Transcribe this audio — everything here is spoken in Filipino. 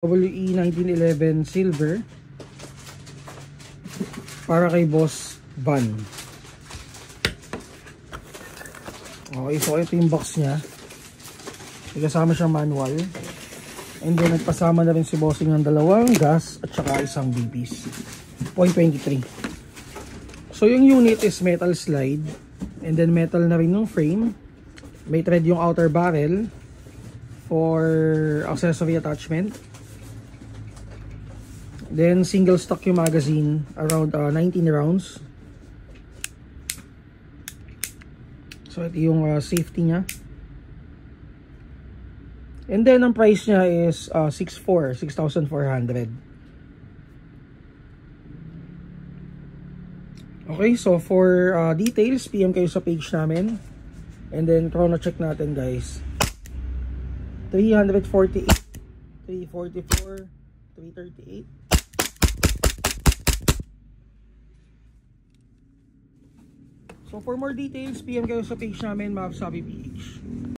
WE1911 silver para kay Boss Van. Okay, so ito yung box niya. May kasama siyang manual. And then nagpasama na rin si Bossing ng dalawang gas at saka isang BBs 0.23. So yung unit is metal slide, and then metal na rin yung frame. May thread yung outer barrel for accessory attachment. Then single stock yung magazine, around 19 rounds. So ito yung safety niya. And then ang price niya is 6,400. Okay, so for details, PM kayo sa page namin. And then chrono check natin, guys. 348, 344, 338. So for more details, PM kayo sa page namin, Mavs Hobby PH.